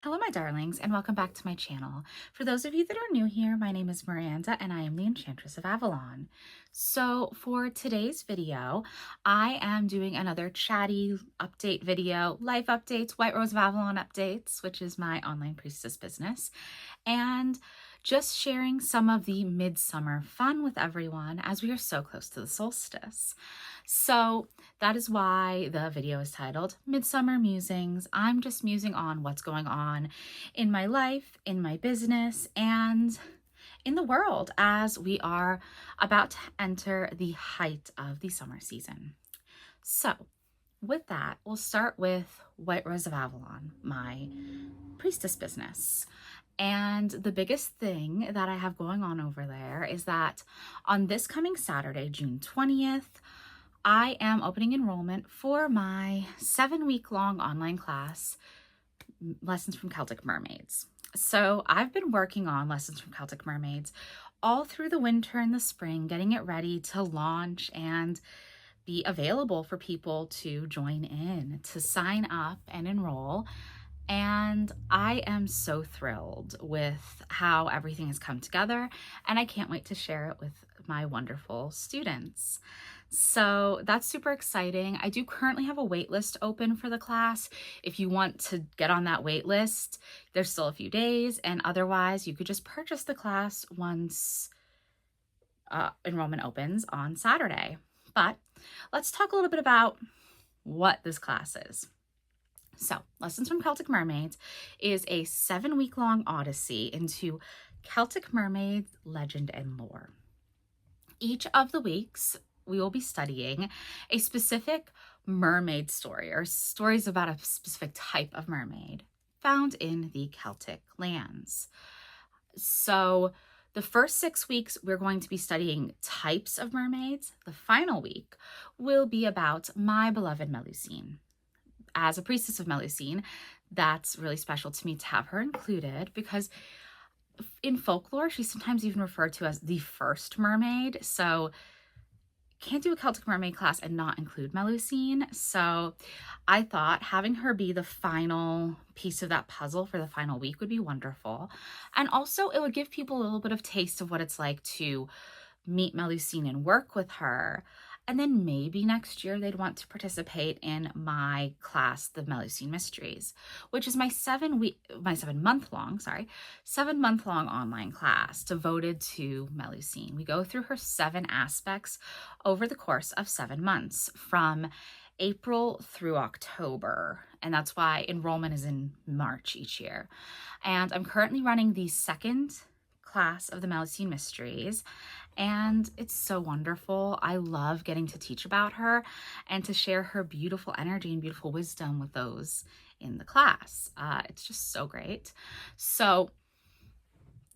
Hello, my darlings, and welcome back to my channel. For those of you that are new here, my name is Miranda, and I am the Enchantress of Avalon. So for today's video, I am doing another chatty update video, life updates, White Rose of Avalon updates, which is my online priestess business, and just sharing some of the midsummer fun with everyone as we are so close to the solstice. So that is why the video is titled Midsummer Musings. I'm just musing on what's going on in my life, in my business, and in the world as we are about to enter the height of the summer season. So with that, we'll start with White Rose of Avalon, my priestess business. And the biggest thing that I have going on over there is that on this coming Saturday, June 20th, I am opening enrollment for my 7-week-long online class, Lessons from Celtic Mermaids. So I've been working on Lessons from Celtic Mermaids all through the winter and the spring, getting it ready to launch and be available for people to join in, to sign up and enroll. And I am so thrilled with how everything has come together, and I can't wait to share it with my wonderful students. So that's super exciting. I do currently have a wait list open for the class. If you want to get on that wait list, there's still a few days, and otherwise you could just purchase the class once enrollment opens on Saturday. But let's talk a little bit about what this class is. So, Lessons from Celtic Mermaids is a 7-week-long odyssey into Celtic mermaid legend and lore. Each of the weeks, we will be studying a specific mermaid story or stories about a specific type of mermaid found in the Celtic lands. So, the first 6 weeks, we're going to be studying types of mermaids. The final week will be about my beloved Melusine. As a priestess of Melusine, that's really special to me to have her included because in folklore, she's sometimes even referred to as the first mermaid. So can't do a Celtic mermaid class and not include Melusine. So I thought having her be the final piece of that puzzle for the final week would be wonderful. And also it would give people a little bit of taste of what it's like to meet Melusine and work with her. And then maybe next year they'd want to participate in my class, the Melusine Mysteries, which is my 7-month-long online class devoted to Melusine. We go through her 7 aspects over the course of 7 months from April through October. And that's why enrollment is in March each year. And I'm currently running the 2nd class of the Melusine Mysteries, and it's so wonderful. I love getting to teach about her and to share her beautiful energy and beautiful wisdom with those in the class. It's just so great. So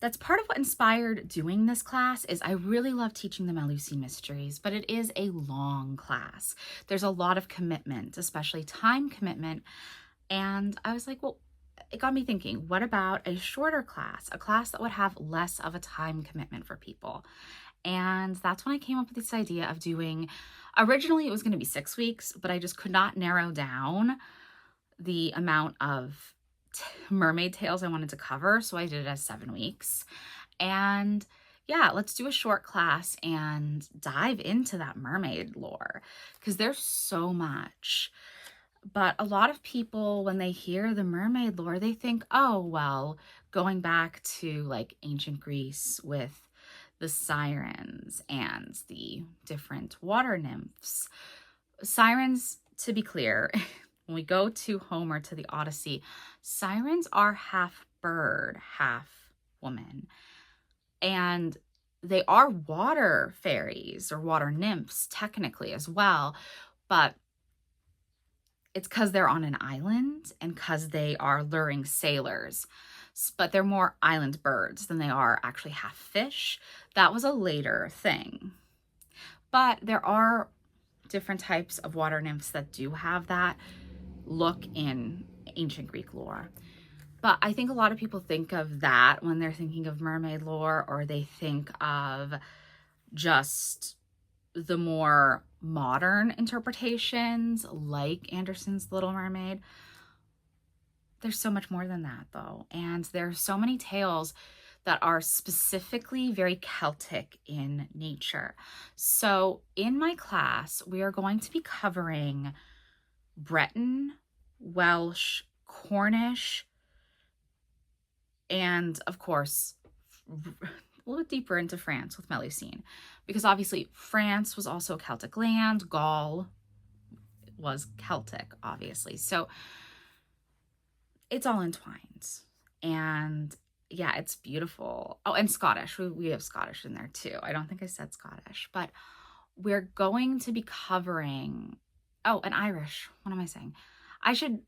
that's part of what inspired doing this class. Is I really love teaching the Melusine Mysteries, but it is a long class. There's a lot of commitment, especially time commitment. And I was like, well, it got me thinking, what about a shorter class, a class that would have less of a time commitment for people? And that's when I came up with this idea of doing, originally it was going to be 6 weeks, but I just could not narrow down the amount of mermaid tales I wanted to cover. So I did it as 7 weeks. And yeah, let's do a short class and dive into that mermaid lore because there's so much. But a lot of people, when they hear the mermaid lore, they think, oh, well, going back to like ancient Greece with the sirens and the different water nymphs. Sirens, to be clear, when we go to Homer, to the Odyssey, sirens are half bird, half woman. And they are water fairies or water nymphs technically as well, but it's because they're on an island and because they are luring sailors. But they're more island birds than they are actually half fish. That was a later thing. But there are different types of water nymphs that do have that look in ancient Greek lore. But I think a lot of people think of that when they're thinking of mermaid lore, or they think of just the more modern interpretations like Andersen's Little Mermaid. There's so much more than that though. And there are so many tales that are specifically very Celtic in nature. So in my class, we are going to be covering Breton, Welsh, Cornish, and of course, a little deeper into France with Melusine, because obviously France was also a Celtic land. Gaul was Celtic, obviously. So it's all entwined. And yeah, it's beautiful. Oh, and Scottish. We have Scottish in there too. I don't think I said Scottish, but we're going to be covering, oh, and Irish. What am I saying? I should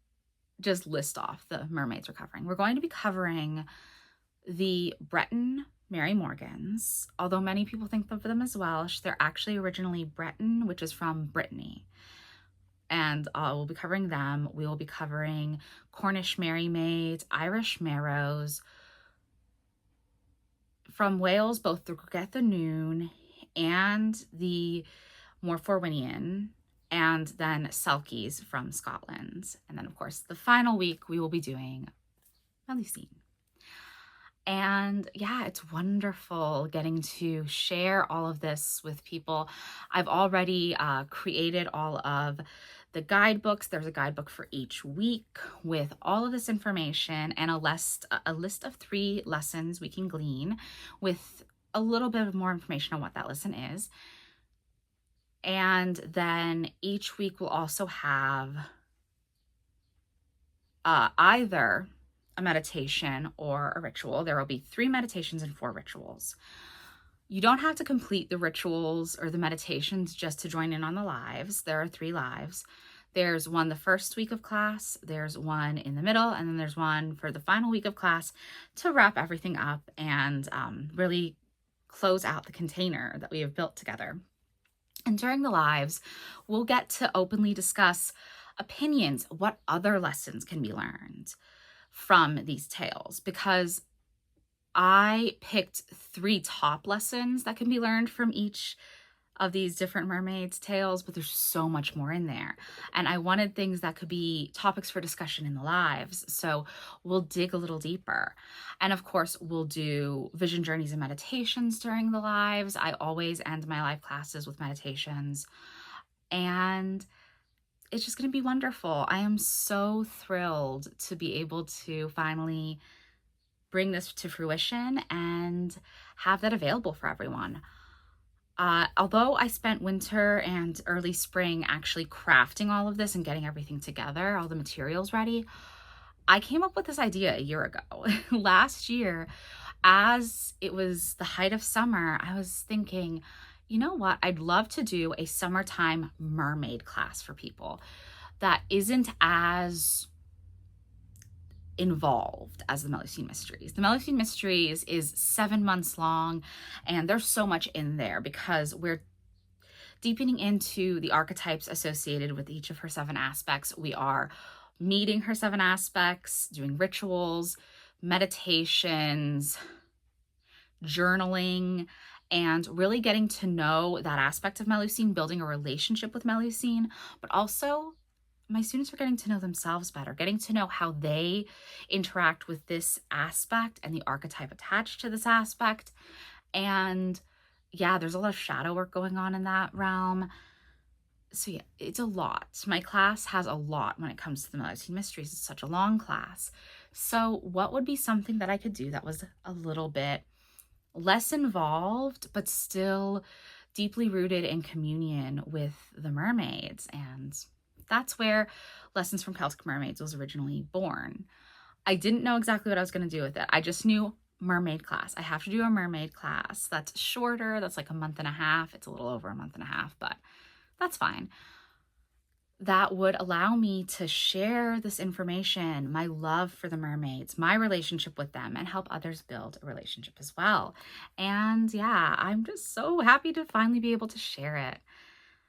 just list off the mermaids we're covering. We're going to be covering the Breton Mary Morgans, although many people think of them as Welsh. They're actually originally Breton, which is from Brittany. And we'll be covering them. We will be covering Cornish Merry Maids, Irish Marrows, from Wales, both the Gwrgetha Noon and the Morforwinian, and then Selkies from Scotland. And then, of course, the final week we will be doing Melusine. And yeah, it's wonderful getting to share all of this with people. I've already created all of the guidebooks. There's a guidebook for each week with all of this information and a list of 3 lessons we can glean with a little bit of more information on what that lesson is. And then each week will also have either a meditation or a ritual. There will be 3 meditations and 4 rituals. You don't have to complete the rituals or the meditations just to join in on the lives. There are 3 lives. There's one the first week of class, there's one in the middle, and then there's one for the final week of class to wrap everything up and really close out the container that we have built together. And during the lives, we'll get to openly discuss opinions, what other lessons can be learned from these tales, because I picked 3 top lessons that can be learned from each of these different mermaids tales, but there's so much more in there. And I wanted things that could be topics for discussion in the lives. So we'll dig a little deeper. And of course, we'll do vision journeys and meditations during the lives. I always end my live classes with meditations. And it's just going to be wonderful. I am so thrilled to be able to finally bring this to fruition and have that available for everyone. Although I spent winter and early spring actually crafting all of this and getting everything together, all the materials ready, I came up with this idea a year ago. Last year, as it was the height of summer, I was thinking, you know what? I'd love to do a summertime mermaid class for people that isn't as involved as the Melusine Mysteries. The Melusine Mysteries is 7 months long, and there's so much in there because we're deepening into the archetypes associated with each of her 7 aspects. We are meeting her 7 aspects, doing rituals, meditations, journaling, and really getting to know that aspect of Melusine, building a relationship with Melusine, but also my students are getting to know themselves better, getting to know how they interact with this aspect and the archetype attached to this aspect. And yeah, there's a lot of shadow work going on in that realm. So yeah, it's a lot. My class has a lot when it comes to the Melusine Mysteries. It's such a long class. So what would be something that I could do that was a little bit less involved, but still deeply rooted in communion with the mermaids? And that's where Lessons from Celtic Mermaids was originally born. I didn't know exactly what I was going to do with it. I just knew mermaid class. I have to do a mermaid class. That's shorter. That's like a month and a half. It's a little over a month and a half, but that's fine. That would allow me to share this information, my love for the mermaids, my relationship with them, and help others build a relationship as well. And yeah, I'm just so happy to finally be able to share it.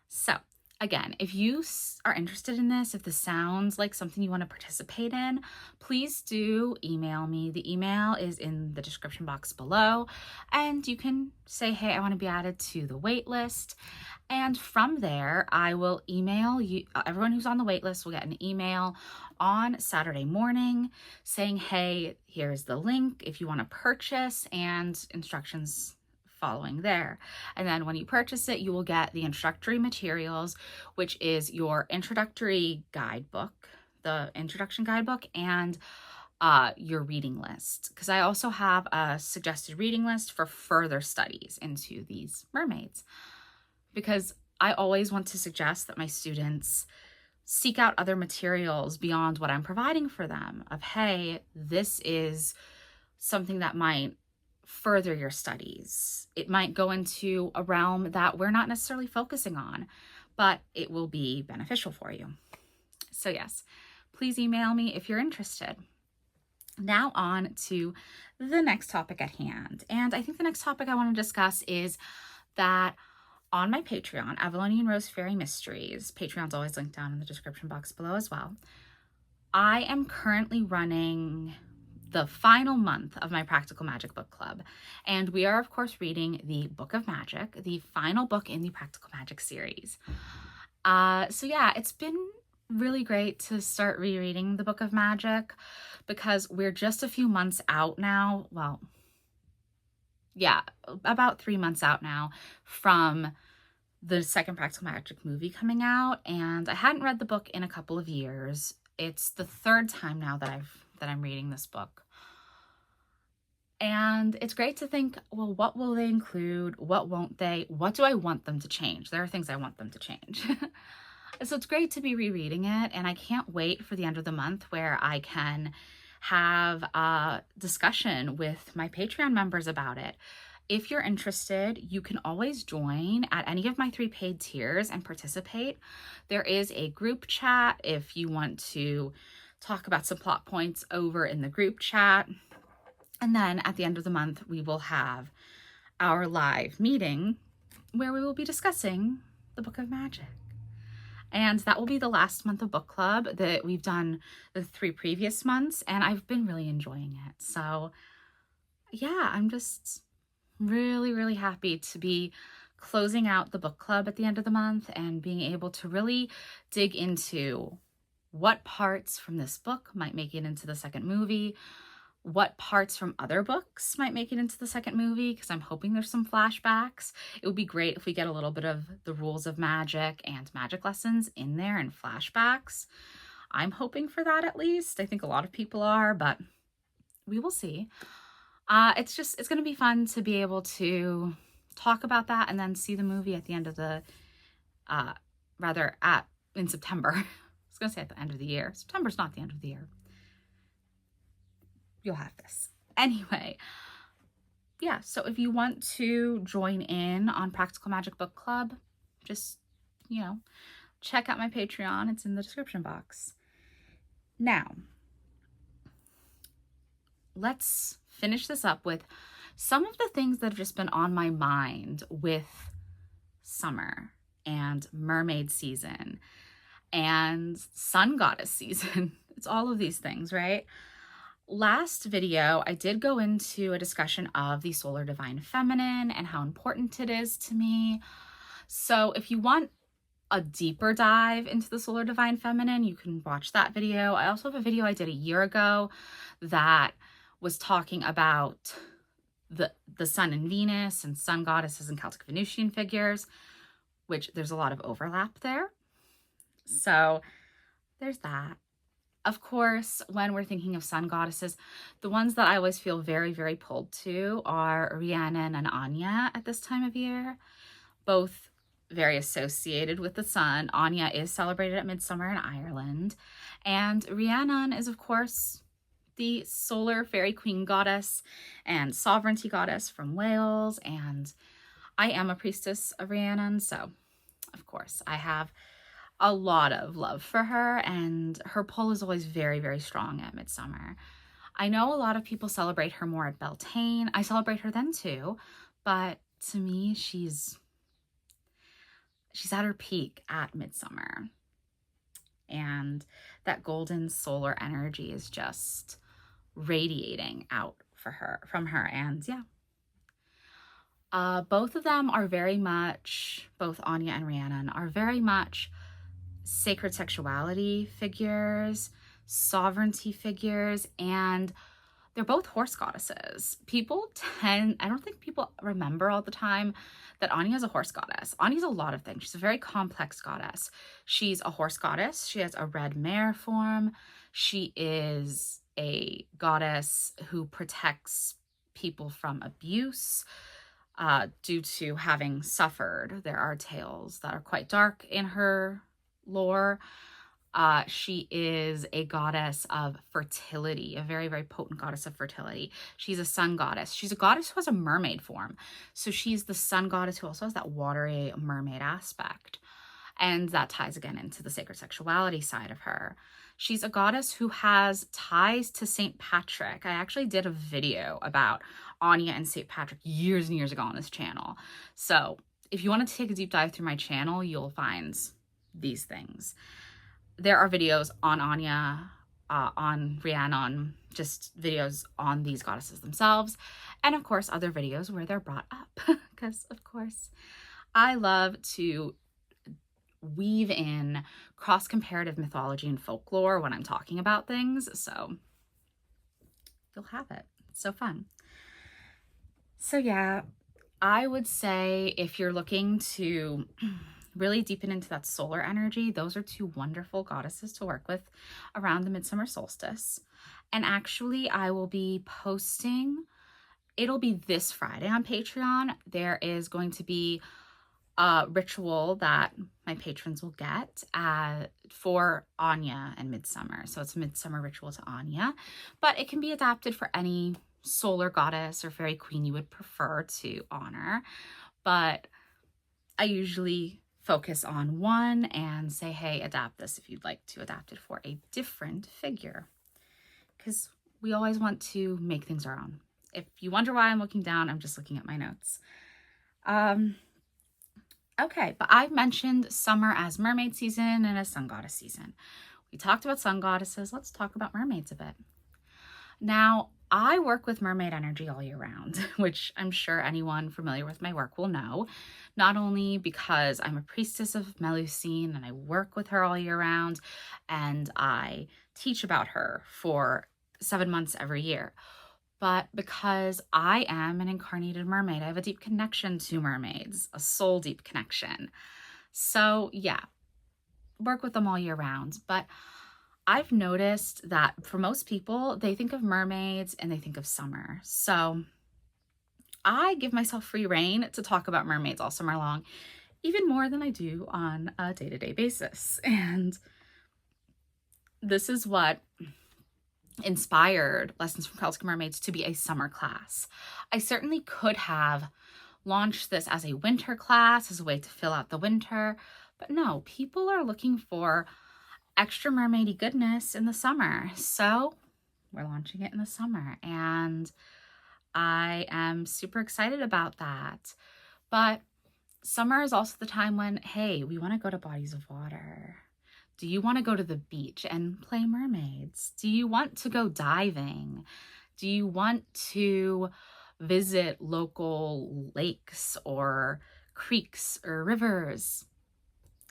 So Again, if you are interested in this, if this sounds like something you want to participate in, please do email me. The email is in the description box below, and you can say, hey, I want to be added to the wait list. And from there, I will email you. Everyone who's on the wait list will get an email on Saturday morning saying, hey, here's the link if you want to purchase, and instructions following there. And then when you purchase it, you will get the introductory materials, which is your introductory guidebook, the introduction guidebook, and your reading list. Because I also have a suggested reading list for further studies into these mermaids. Because I always want to suggest that my students seek out other materials beyond what I'm providing for them of, hey, this is something that might further your studies. It might go into a realm that we're not necessarily focusing on, but it will be beneficial for you. So yes, please email me if you're interested. Now on to the next topic at hand. And I think the next topic I want to discuss is that on my Patreon, Avalonian Rose Fairy Mysteries, Patreon's always linked down in the description box below as well, I am currently running the final month of my Practical Magic book club. And we are, of course, reading the Book of Magic, the final book in the Practical Magic series. So yeah, it's been really great to start rereading the Book of Magic because we're just a few months out now. Well, yeah, about 3 months out now from the second Practical Magic movie coming out. And I hadn't read the book in a couple of years. It's the third time now that I'm reading this book. And it's great to think, well, what will they include? What won't they? What do I want them to change? There are things I want them to change. So it's great to be rereading it. And I can't wait for the end of the month where I can have a discussion with my Patreon members about it. If you're interested, you can always join at any of my 3 paid tiers and participate. There is a group chat if you want to talk about some plot points over in the group chat. And then at the end of the month, we will have our live meeting where we will be discussing the Book of Magic. And that will be the last month of book club that we've done the 3 previous months, and I've been really enjoying it. So yeah, I'm just really, really happy to be closing out the book club at the end of the month and being able to really dig into what parts from this book might make it into the second movie, what parts from other books might make it into the second movie, because I'm hoping there's some flashbacks. It would be great if we get a little bit of the rules of magic and magic lessons in there and flashbacks. I'm hoping for that at least. I think a lot of people are, but we will see. It's going to be fun to be able to talk about that and then see the movie at the end of the, in September. I was going to say at the end of the year. September's not the end of the year. You'll have this. Anyway, yeah, so if you want to join in on Practical Magic Book Club, just, check out my Patreon. It's in the description box. Now, let's finish this up with some of the things that have just been on my mind with summer and mermaid season and sun goddess season. It's all of these things, right? Last video, I did go into a discussion of the solar divine feminine and how important it is to me. So if you want a deeper dive into the solar divine feminine, you can watch that video. I also have a video I did a year ago that was talking about the sun and Venus and sun goddesses and Celtic Venusian figures, which there's a lot of overlap there. So there's that. Of course, when we're thinking of sun goddesses, the ones that I always feel very, very pulled to are Rhiannon and Anya at this time of year, both very associated with the sun. Anya is celebrated at Midsummer in Ireland, and Rhiannon is, of course, the solar fairy queen goddess and sovereignty goddess from Wales, and I am a priestess of Rhiannon, so of course I have a lot of love for her, and her pull is always very, very strong at Midsummer. I know a lot of people celebrate her more at Beltane. I celebrate her then too, but to me, she's she's at her peak at Midsummer. And that golden solar energy is just radiating out from her. And yeah, both of them are very much, both Anya and Rhiannon are very much sacred sexuality figures, sovereignty figures, and they're both horse goddesses. I don't think people remember all the time that Anya is a horse goddess. Anya's a lot of things. She's a very complex goddess. She's a horse goddess. She has a red mare form. She is a goddess who protects people from abuse due to having suffered. There are tales that are quite dark in her lore. She is a goddess of fertility, a very, very potent goddess of fertility. She's a sun goddess. She's a goddess who has a mermaid form. So she's the sun goddess who also has that watery mermaid aspect. And that ties again into the sacred sexuality side of her. She's a goddess who has ties to St. Patrick. I actually did a video about Anya and St. Patrick years and years ago on this channel. So if you want to take a deep dive through my channel, you'll find these things. There are videos on Anya, on Rhiannon, just videos on these goddesses themselves. And of course, other videos where they're brought up. Because of course, I love to weave in cross-comparative mythology and folklore when I'm talking about things. So you'll have it. It's so fun. So yeah, I would say if you're looking to really deepen into that solar energy, those are two wonderful goddesses to work with around the midsummer solstice. And actually, I will be posting, it'll be this Friday on Patreon. There is going to be a ritual that my patrons will get for Anya and Midsummer. So it's a Midsummer ritual to Anya, but it can be adapted for any solar goddess or fairy queen you would prefer to honor. But I usually focus on one and say, hey, adapt this if you'd like to adapt it for a different figure. Because we always want to make things our own. If you wonder why I'm looking down, I'm just looking at my notes. Okay, but I've mentioned summer as mermaid season and as sun goddess season. We talked about sun goddesses. Let's talk about mermaids a bit. Now, I work with mermaid energy all year round, which I'm sure anyone familiar with my work will know. Not only because I'm a priestess of Melusine and I work with her all year round, and I teach about her for 7 months every year, but because I am an incarnated mermaid. I have a deep connection to mermaids, a soul deep connection. So yeah, work with them all year round. But I've noticed that for most people, they think of mermaids and they think of summer. So I give myself free rein to talk about mermaids all summer long, even more than I do on a day-to-day basis. And this is what inspired Lessons from Celtic Mermaids to be a summer class. I certainly could have launched this as a winter class, as a way to fill out the winter, but no, people are looking for extra mermaidy goodness in the summer. So we're launching it in the summer, and I am super excited about that. But summer is also the time when, hey, we want to go to bodies of water. Do you want to go to the beach and play mermaids? Do you want to go diving? Do you want to visit local lakes or creeks or rivers?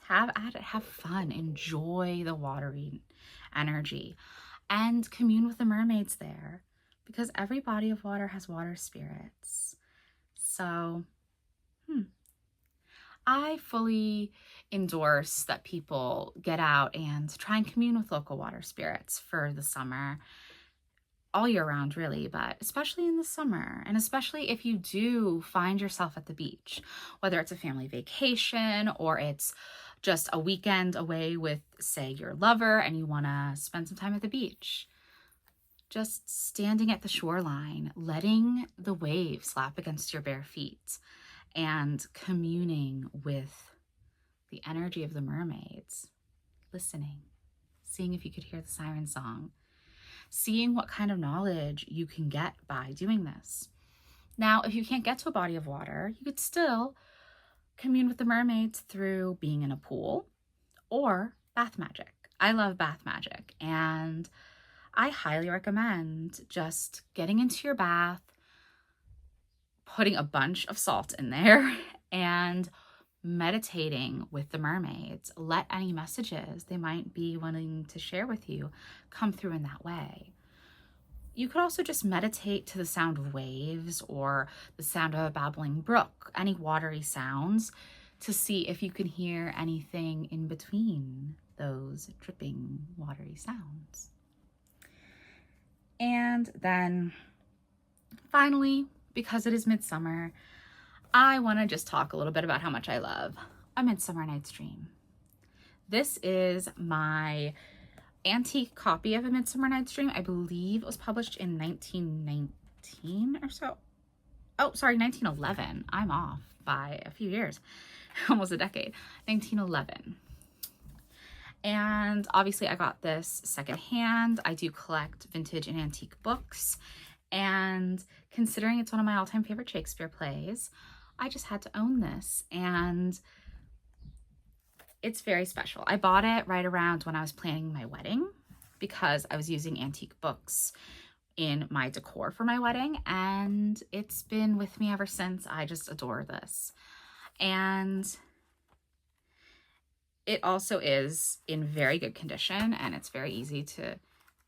Have at it, have fun, enjoy the watery energy, and commune with the mermaids there, because every body of water has water spirits. So, I fully endorse that people get out and try and commune with local water spirits for the summer, all year round really, but especially in the summer, and especially if you do find yourself at the beach, whether it's a family vacation or it's just a weekend away with, say, your lover and you want to spend some time at the beach. Just standing at the shoreline, letting the waves slap against your bare feet, and communing with the energy of the mermaids, listening, seeing if you could hear the siren song, seeing what kind of knowledge you can get by doing this. Now, if you can't get to a body of water, you could still commune with the mermaids through being in a pool or bath magic. I love bath magic, and I highly recommend just getting into your bath, putting a bunch of salt in there, and meditating with the mermaids. Let any messages they might be wanting to share with you come through in that way. You could also just meditate to the sound of waves or the sound of a babbling brook, any watery sounds, to see if you can hear anything in between those dripping watery sounds. And then finally, because it is midsummer, I want to just talk a little bit about how much I love A Midsummer Night's Dream. This is my antique copy of A Midsummer Night's Dream. I believe it was published in 1919 or so. Oh, sorry, 1911. I'm off by a few years, almost a decade. 1911. And obviously I got this secondhand. I do collect vintage and antique books. And considering it's one of my all-time favorite Shakespeare plays, I just had to own this. And it's very special. I bought it right around when I was planning my wedding because I was using antique books in my decor for my wedding, and it's been with me ever since. I just adore this. And it also is in very good condition, and it's very easy to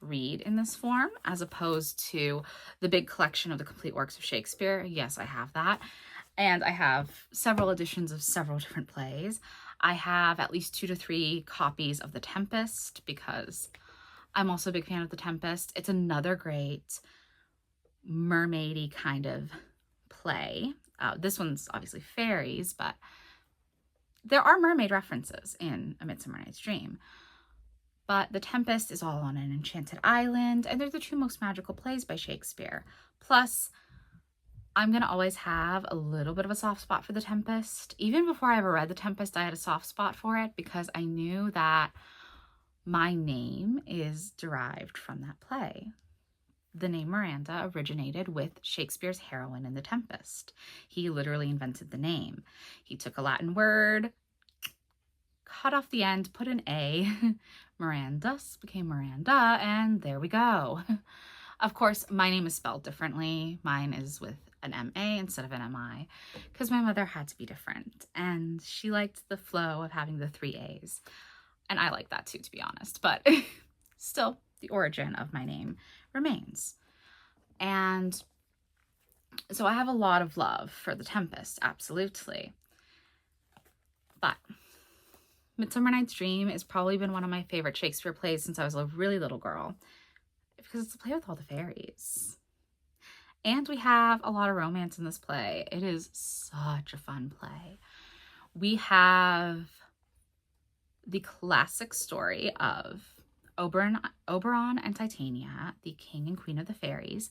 read in this form as opposed to the big collection of the complete works of Shakespeare. Yes, I have that. And I have several editions of several different plays. I have at least 2 to 3 copies of The Tempest because I'm also a big fan of The Tempest. It's another great mermaidy kind of play. This one's obviously fairies, but there are mermaid references in A Midsummer Night's Dream. But The Tempest is all on an enchanted island, and they're the 2 most magical plays by Shakespeare. Plus, I'm going to always have a little bit of a soft spot for The Tempest. Even before I ever read The Tempest, I had a soft spot for it because I knew that my name is derived from that play. The name Miranda originated with Shakespeare's heroine in The Tempest. He literally invented the name. He took a Latin word, cut off the end, put an A, Mirandus became Miranda, and there we go. Of course, my name is spelled differently. Mine is with an M-A instead of an M-I because my mother had to be different, and she liked the flow of having the 3 A's. And I like that too, to be honest, but still, the origin of my name remains. And so I have a lot of love for The Tempest, absolutely. But Midsummer Night's Dream has probably been one of my favorite Shakespeare plays since I was a really little girl because it's a play with all the fairies. And we have a lot of romance in this play. It is such a fun play. We have the classic story of Oberon and Titania, the king and queen of the fairies,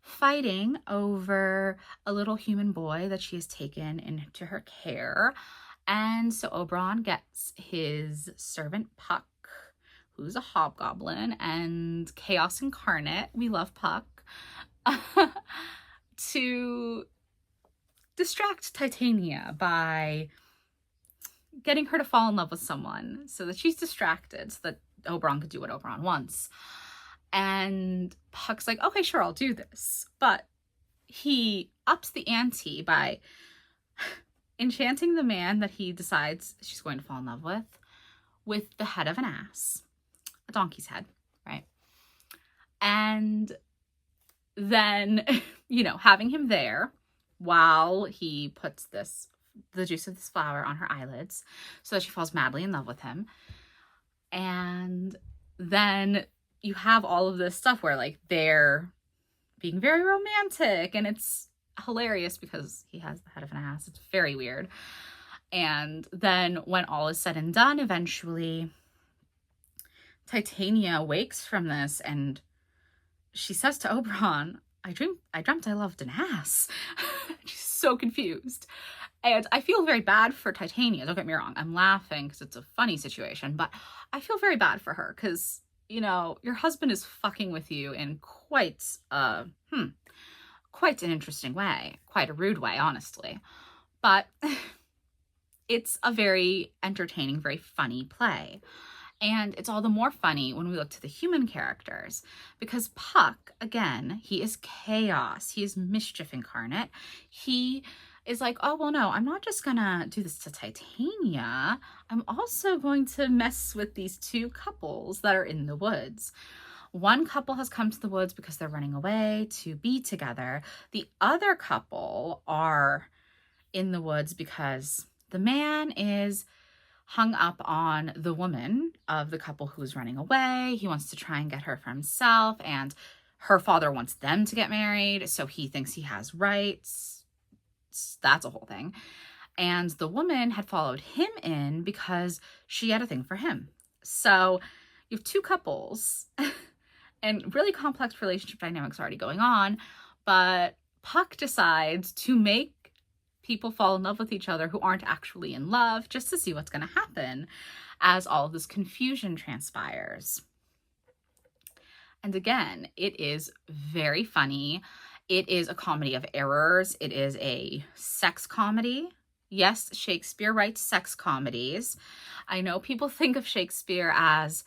fighting over a little human boy that she has taken into her care. And so Oberon gets his servant Puck, who's a hobgoblin and chaos incarnate. We love Puck. To distract Titania by getting her to fall in love with someone so that she's distracted so that Oberon could do what Oberon wants. And Puck's like, okay, sure, I'll do this. But he ups the ante by enchanting the man that he decides she's going to fall in love with the head of an ass, a donkey's head, right? And then, having him there while he puts the juice of this flower on her eyelids so that she falls madly in love with him. And then you have all of this stuff where they're being very romantic, and it's hilarious because he has the head of an ass. It's very weird. And then when all is said and done, eventually Titania wakes from this and she says to Oberon, I dreamt I loved an ass. She's so confused. And I feel very bad for Titania. Don't get me wrong. I'm laughing because it's a funny situation, but I feel very bad for her because, your husband is fucking with you in quite an interesting way. Quite a rude way, honestly. But it's a very entertaining, very funny play. And it's all the more funny when we look to the human characters, because Puck, again, he is chaos. He is mischief incarnate. He is like, oh, well, no, I'm not just gonna do this to Titania. I'm also going to mess with these two couples that are in the woods. One couple has come to the woods because they're running away to be together. The other couple are in the woods because the man is hung up on the woman of the couple who's running away. He wants to try and get her for himself, and her father wants them to get married, so he thinks he has rights. That's a whole thing. And the woman had followed him in because she had a thing for him. So you have two couples and really complex relationship dynamics already going on, but Puck decides to make people fall in love with each other who aren't actually in love, just to see what's going to happen as all of this confusion transpires. And again, it is very funny. It is a comedy of errors. It is a sex comedy. Yes, Shakespeare writes sex comedies. I know people think of Shakespeare as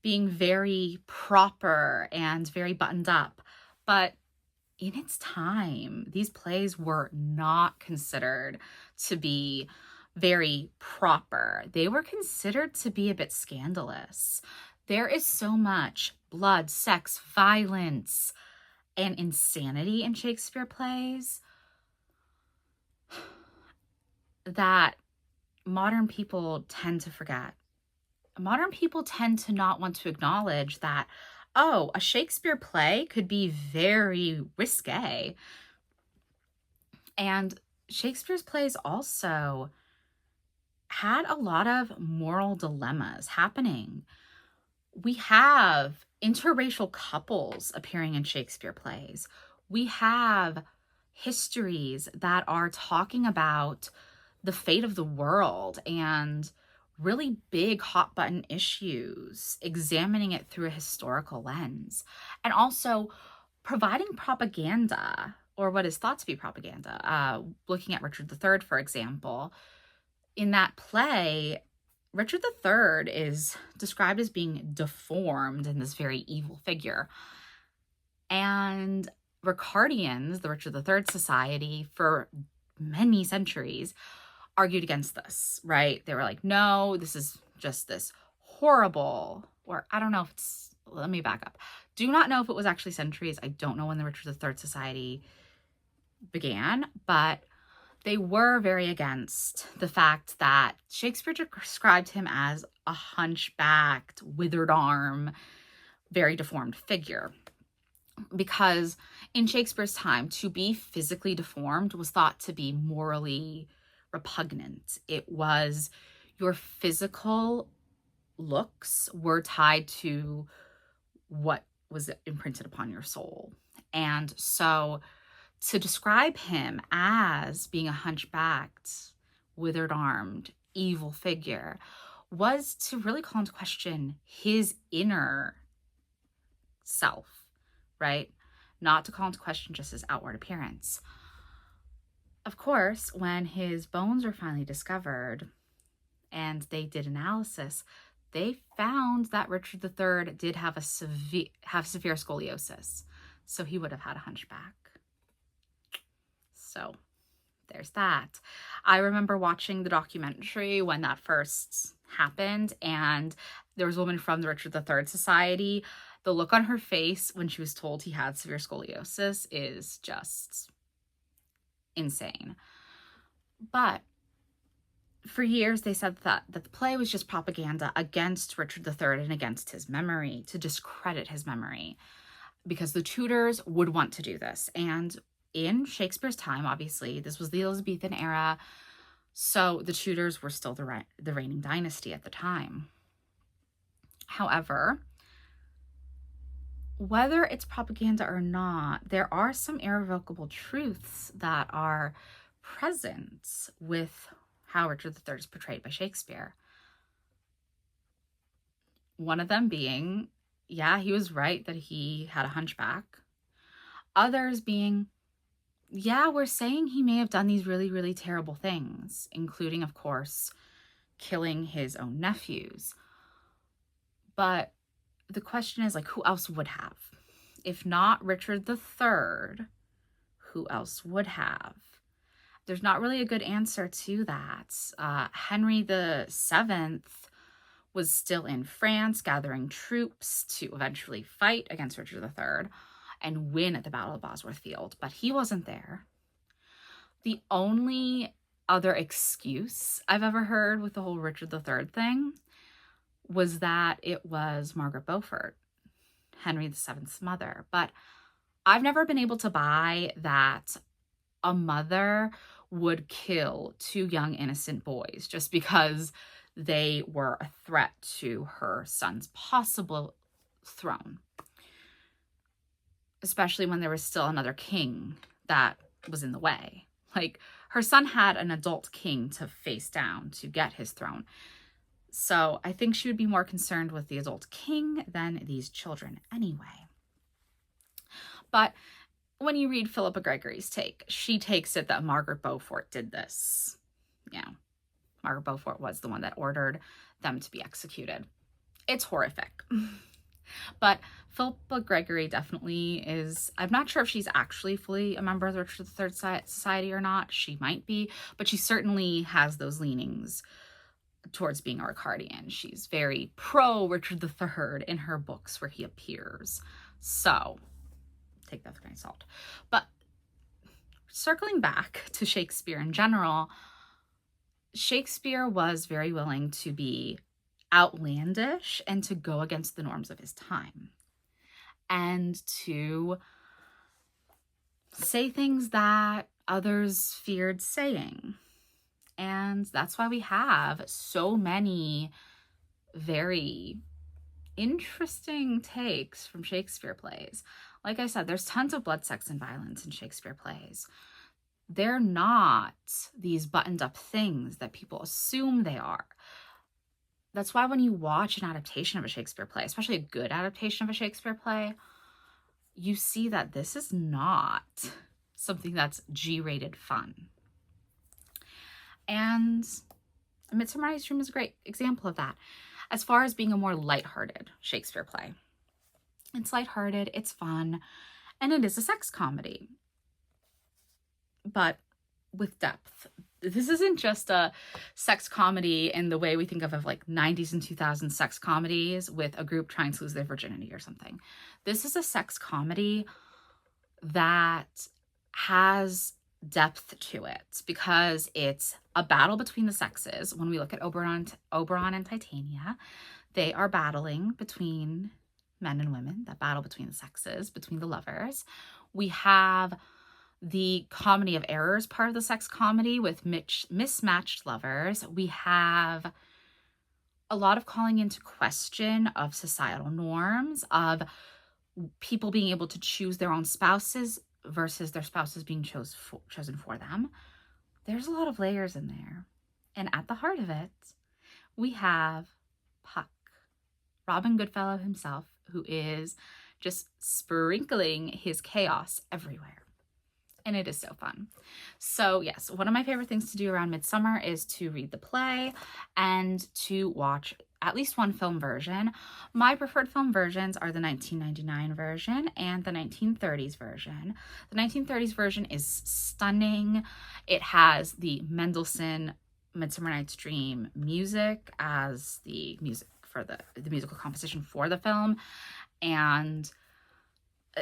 being very proper and very buttoned up, but in its time, these plays were not considered to be very proper. They were considered to be a bit scandalous. There is so much blood, sex, violence, and insanity in Shakespeare plays that modern people tend to forget. Modern people tend to not want to acknowledge that, oh, a Shakespeare play could be very risque. And Shakespeare's plays also had a lot of moral dilemmas happening. We have interracial couples appearing in Shakespeare plays. We have histories that are talking about the fate of the world and really big hot button issues, examining it through a historical lens, and also providing propaganda, or what is thought to be propaganda. Looking at Richard III, for example, in that play, Richard III is described as being deformed and this very evil figure. And Ricardians, the Richard III Society, for many centuries, argued against this, right? They were like, no, this is just this horrible, or I don't know if it's, let me back up. Do not know if it was actually centuries. I don't know when the Richard III Society began, but they were very against the fact that Shakespeare described him as a hunchbacked, withered arm, very deformed figure. Because in Shakespeare's time, to be physically deformed was thought to be morally repugnant. It was your physical looks were tied to what was imprinted upon your soul. And so to describe him as being a hunchbacked, withered-armed, evil figure was to really call into question his inner self, right? Not to call into question just his outward appearance. Of course, when his bones were finally discovered and they did analysis, they found that Richard III did have severe scoliosis. So he would have had a hunchback. So there's that. I remember watching the documentary when that first happened, and there was a woman from the Richard III Society. The look on her face when she was told he had severe scoliosis is just insane. But for years, they said that the play was just propaganda against Richard III and against his memory, to discredit his memory, because the Tudors would want to do this. And in Shakespeare's time, obviously, this was the Elizabethan era, so the Tudors were still the reigning dynasty at the time. However, whether it's propaganda or not, there are some irrevocable truths that are present with how Richard III is portrayed by Shakespeare. One of them being, yeah, he was right that he had a hunchback. Others being, yeah, we're saying he may have done these really, really terrible things, including, of course, killing his own nephews. But the question is, like, who else would have? If not Richard III, who else would have? There's not really a good answer to that. Henry VII was still in France, gathering troops to eventually fight against Richard III and win at the Battle of Bosworth Field, but he wasn't there. The only other excuse I've ever heard with the whole Richard III thing was that it was Margaret Beaufort, Henry VII's mother. But I've never been able to buy that a mother would kill two young innocent boys just because they were a threat to her son's possible throne, especially when there was still another king that was in the way. Like, her son had an adult king to face down to get his throne. So I think she would be more concerned with the adult king than these children anyway. But when you read Philippa Gregory's take, she takes it that Margaret Beaufort did this. Yeah, Margaret Beaufort was the one that ordered them to be executed. It's horrific. But Philippa Gregory definitely is, I'm not sure if she's actually fully a member of the Richard III Society or not. She might be, but she certainly has those leanings towards being a Ricardian. She's very pro Richard III in her books where he appears. So take that with a grain of salt. But circling back to Shakespeare in general, Shakespeare was very willing to be outlandish and to go against the norms of his time and to say things that others feared saying. And that's why we have so many very interesting takes from Shakespeare plays. Like I said, there's tons of blood, sex, and violence in Shakespeare plays. They're not these buttoned up things that people assume they are. That's why when you watch an adaptation of a Shakespeare play, especially a good adaptation of a Shakespeare play, you see that this is not something that's G-rated fun. And A Midsummer Night's Dream is a great example of that. As far as being a more lighthearted Shakespeare play, it's lighthearted, it's fun, and it is a sex comedy, but with depth. This isn't just a sex comedy in the way we think of like 90s and 2000s sex comedies with a group trying to lose their virginity or something. This is a sex comedy that has depth to it because it's a battle between the sexes. When we look at Oberon and Titania, they are battling between men and women, that battle between the sexes, between the lovers. We have the comedy of errors part of the sex comedy with mismatched lovers. We have a lot of calling into question of societal norms, of people being able to choose their own spouses versus their spouses being chosen for them. There's a lot of layers in there. And at the heart of it, we have Puck, Robin Goodfellow himself, who is just sprinkling his chaos everywhere. And it is so fun. So yes, one of my favorite things to do around Midsummer is to read the play and to watch at least one film version. My preferred film versions are the 1999 version and the 1930s version. The 1930s version is stunning. It has the Mendelssohn Midsummer Night's Dream music as the music for the musical composition for the film, and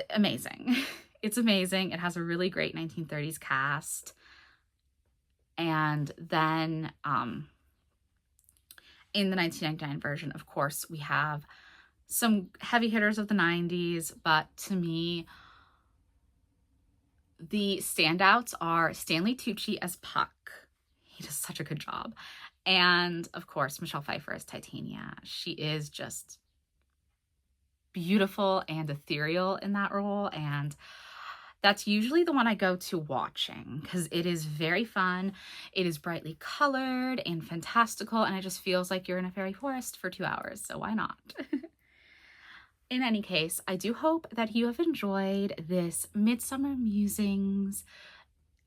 amazing. It's amazing. It has a really great 1930s cast. And then in the 1999 version, of course, we have some heavy hitters of the 90s, but to me, the standouts are Stanley Tucci as Puck. He does such a good job. And of course, Michelle Pfeiffer as Titania. She is just beautiful and ethereal in that role, and that's usually the one I go to watching because it is very fun. It is brightly colored and fantastical, and it just feels like you're in a fairy forest for 2 hours, so why not? In any case, I do hope that you have enjoyed this Midsummer Musings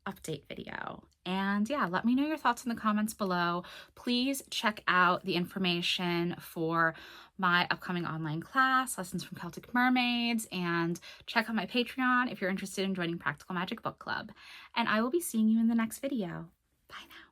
update video. And yeah, let me know your thoughts in the comments below. Please check out the information for my upcoming online class, Lessons from Celtic Mermaids, and check out my Patreon if you're interested in joining Practical Magic Book Club. And I will be seeing you in the next video. Bye now.